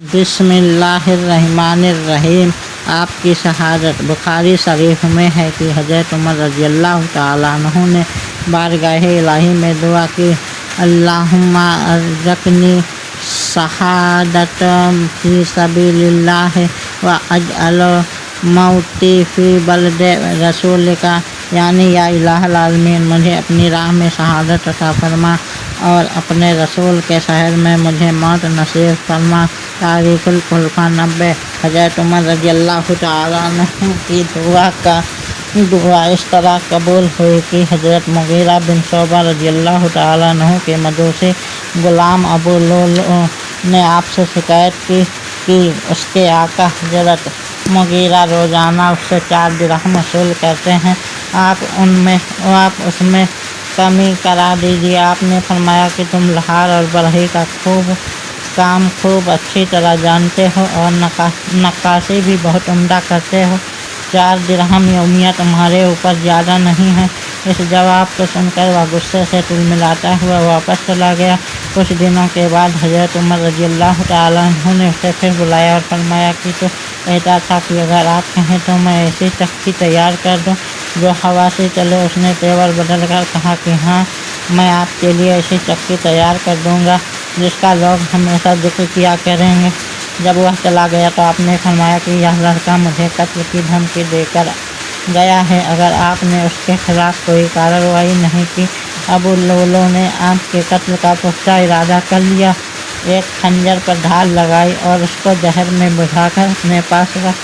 बिस्मिल्लाहिर्रहमानिर्रहीम। आपकी शहादत बुखारी शरीफ में है कि हज़रत उमर रज़ियल्लाहु तआला अन्हु ने बारगाह इलाही में दुआ की, अल्लाहुम्मा अर्ज़क़नी शहादतम फ़ी सबीलिल्लाह व अजअल मौती फ़ी बलद रसूलिका, यानी या इलाहुल आलमीन, मुझे अपनी राह में शहादत अता फरमा और अपने रसूल के शहर में मुझे मौत नसीब फरमा। तारीख़ुल खुलफ़ा 90। हज़रत उमर रज़ियल्लाहु तआला अन्हु की दुआ इस तरह कबूल हुई कि हज़रत मुग़ीरा बिन शोबा रज़ियल्लाहु तआला अन्हु के मजूसी ग़ुलाम अबू लुलू ने आपसे शिकायत की कि उसके आका हज़रत मुग़ीरा रोज़ाना उससे 4 दिरहम वसूल करते हैं, आप उसमें कमी करा दीजिए। आपने फरमाया कि तुम लहार और बढ़ई का काम खूब अच्छी तरह जानते हो और नक्काशी भी बहुत उम्दा करते हो। 4 दिरहम यौमिया तुम्हारे ऊपर ज़्यादा नहीं है। इस जवाब को सुनकर वह गुस्से से तिलमिलाता हुआ वापस चला गया। कुछ दिनों के बाद हज़रत उमर रज़ियल्लाहु तआला अन्हु ने उसे फिर बुलाया और फरमाया कि तो कहता था कि अगर आप कहें तो मैं ऐसी चक्की तैयार कर दूं जो हवा से चले। उसने तेवर बदल कर कहा कि हाँ, मैं आपके लिए ऐसी चक्की तैयार कर दूंगा जिसका लोग हमेशा जिक्र किया करेंगे। जब वह चला गया तो आपने फरमाया कि यह लड़का मुझे कत्ल की धमकी देकर गया है। अगर आपने उसके खिलाफ कोई कार्रवाई नहीं की, अबू लुलू ने आपके कत्ल का पुख्ता इरादा कर लिया। एक खंजर पर ढाल लगाई और उसको जहर में बुझाकर अपने पास रख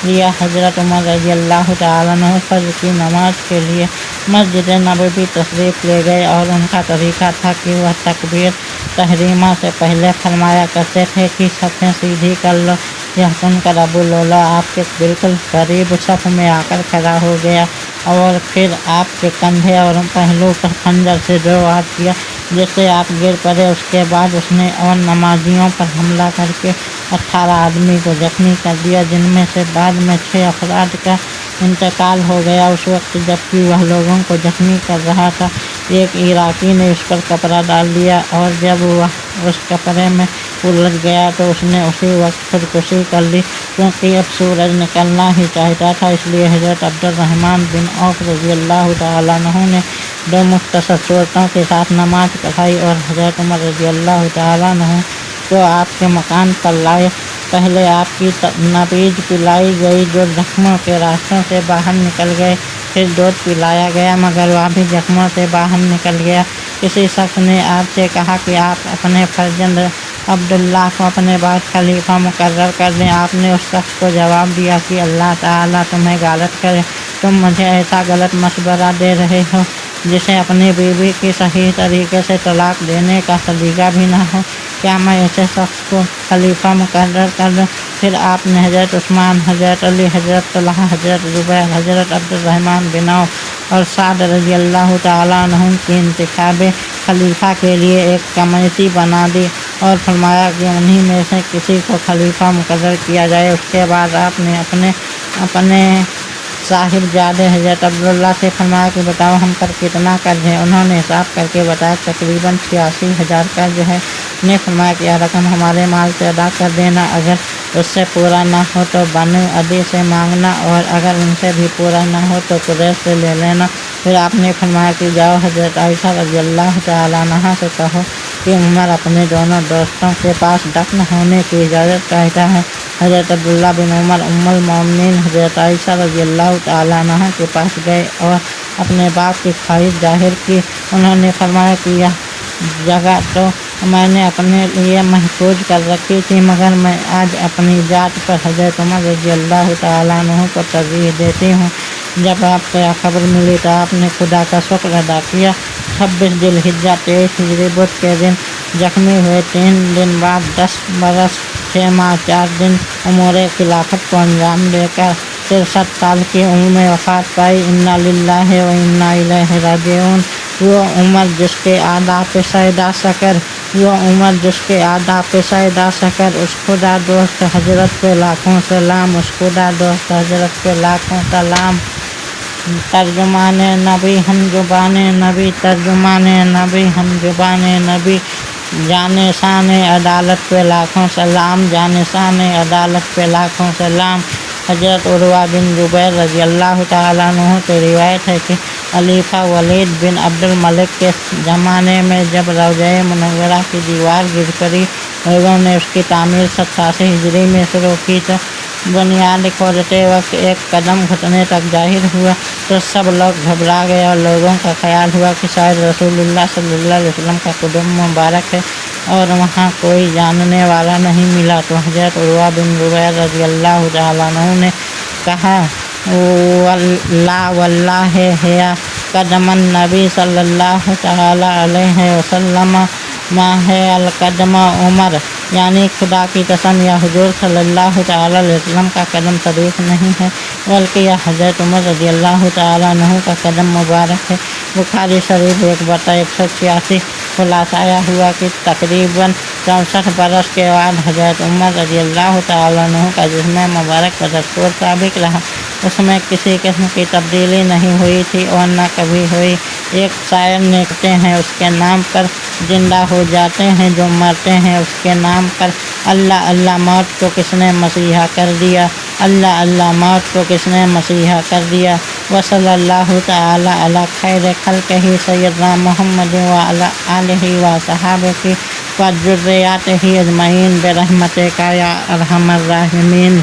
लिया। हज़रत उमर रज़ियल्लाहु तआला अन्हु फज्र की नमाज के लिए मस्जिद नबवी तशरीफ़ ले गए और उनका तरीक़ा था कि वह तकबीर तहरीमा से पहले फरमाया करते थे कि सफ़ें सीधी कर लो। यह सुनकर अबू लुलू आपके बिल्कुल करीब सफ़ में आकर खड़ा हो गया और फिर आपके कंधे और पहलू पर खंजर से 2 वार किया, जिससे आप गिर पड़े। उसके बाद उसने और नमाजियों पर हमला करके 18 आदमी को जख्मी कर दिया, जिनमें से बाद में 6 अफराद का इंतकाल हो गया। उस वक्त जबकि वह लोगों को जख्मी कर रहा था, एक इराकी ने उस पर कपड़ा डाल दिया और जब वह उस कपड़े में उलझ गया तो उसने उसी वक्त खुदकुशी कर ली। क्योंकि अब सूरज निकलना ही चाहता था, इसलिए हज़रत अब्दुर्रहमान बिन औफ रज़ियल्लाहु तआला अन्हु ने 2 मुख्तसर सूरतों के साथ नमाज पढ़ाई और हज़रत उमर रज़ियल्लाहु तआला अन्हु को आपके मकान पर लाए। पहले आपकी नबीज पिलाई गई जो जख्मों के रास्तों से बाहर निकल गए, फिर दूध पिलाया गया मगर वह भी जख्मों से बाहर निकल गया। किसी शख्स ने आपसे कहा कि आप अपने फर्जंद अब्दुल्लाह को अपने बाद खलीफा मुकर्रर कर दें। आपने उस शख्स को जवाब दिया कि अल्लाह ताला तुम्हें गालत करे, तुम मुझे ऐसा गलत मशवरा दे रहे हो जिसे अपनी बीवी की सही तरीके से तलाक देने का सलीका भी ना हो। क्या मैं ऐसे शख्स को खलीफा मुकर्रर कर दूँ? फिर आपने हज़रत उस्मान, हज़रत अली, हज़रत तलहा, हज़रत ज़ुबैर, हज़रत अब्दुर्रहमान बिन औफ और साद रज़ियल्लाहु तआला अन्हुम की इंतखाब खलीफा के लिए एक कमेटी बना दी और फरमाया कि उन्हीं में से किसी को खलीफा मुकर्रर किया जाए। उसके बाद आपने अपने साहिबजादे हज़रत अब्दुल्लाह से फरमाया कि बताओ हम पर कितना कर्ज है। उन्होंने हिसाब करके बताया तकरीबन 86,000 कर्ज है। ने फरमाया कि यह रकम हमारे माल से अदा कर देना, अगर उससे पूरा ना हो तो बनु अदी से मांगना और अगर उनसे भी पूरा ना हो तो कुरैश से ले लेना। फिर आपने फरमाया कि जाओ हज़रत आयशा रज़ियल्लाहु तआला अन्हा से कहो कि उमर अपने दोनों दोस्तों के पास दफन होने की इजाज़त चाहता है। हज़रत अब्दुल्लाह बिन उमर उम्मुल मोमिनीन हज़रत आयशा रज़ियल्लाहु तआला अन्हा के पास गए और अपने बाप की ख्वाहिश जाहिर की। उन्होंने फरमाया कि यह जगह तो मैंने अपने लिए महफूज कर रखी थी, मगर मैं आज अपनी जात पर हज़रत उमर रज़ियल्लाहु तआला अन्हु को तरजीह देती हूँ। जब आपको यह खबर मिली तो आपने खुदा का शुक्र अदा किया। 26 ज़िलहिज्जा 23 हिजरी बुध के दिन जख्मी हुए। 3 दिन बाद 10 बरस 6 माह 4 दिन उम्र खिलाफत को अंजाम देकर 63 साल की उम्र में वफ़ात पाई। इन्ना लिल्लाहि व इन्ना इलैहि राजिऊन। वो उमर जिसके आदाब पे सैदा सकर, उस खुदा दोस्त हज़रत पे लाखों सलाम, उस खुदा दोस्त हज़रत पे लाखों सलाम। तर्जुमाने नबी हम जुबाने नबी, तर्जुमाने नबी हम जुबाने नबी। جانے شان عدالت پہ لاکھوں سلام، جانے شان عدالت پہ لاکھوں سلام۔ حضرت عروہ بن زبیر رضی اللہ تعالیٰ عنہ سے روایت ہے کہ خلیفہ ولید بن عبد الملک کے زمانے میں جب روضہ منورہ کی دیوار گر پڑی، لوگوں نے اس کی تعمیر 87 ہجری میں شروع کی تو بنیاد کھودتے وقت ایک قدم گھٹنے تک ظاہر ہوا تو سب لوگ گھبرا گئے اور لوگوں کا خیال ہوا کہ شاید رسول اللہ صلی اللہ علیہ وسلم کا قدم مبارک ہے اور وہاں کوئی جاننے والا نہیں ملا، تو حضرت عروہ بن زبیر رضی اللہ تعالیٰ عنہ نے کہا واللہ ہے قدم النبی صلی اللہ تعالیٰ علیہ وسلم ما ہے القدم عمر، یعنی خدا کی قسم یا حضور صلی اللہ تعالیٰ علیہ وسلم کا قدم شریف نہیں ہے بلکہ یہ حضرت عمر رضی اللہ تعالیٰ عنہ کا قدم مبارک ہے۔ بخاری شریف 1/186۔ خلاصہ ہوا کہ تقریباً 64 برس کے بعد حضرت عمر رضی اللہ تعالیٰ عنہ کا جسم مبارک بدستور ثابت رہا، اس میں کسی قسم کی تبدیلی نہیں ہوئی تھی اور نہ کبھی ہوئی۔ ایک شاعر نے کہتے ہیں اس کے نام پر زندہ ہو جاتے ہیں جو مرتے ہیں اس کے نام پر، اللہ اللہ موت کو کس نے مسیحا کر دیا، اللہ اللہ موت کو کس نے مسیحا کر دیا۔ وصلی اللہ تعالی علی خیر خلقہ سیدنا محمد وعلی آلہ وصحبہ وذریاتہ اجمعین برحمتک یا ارحم الراحمین۔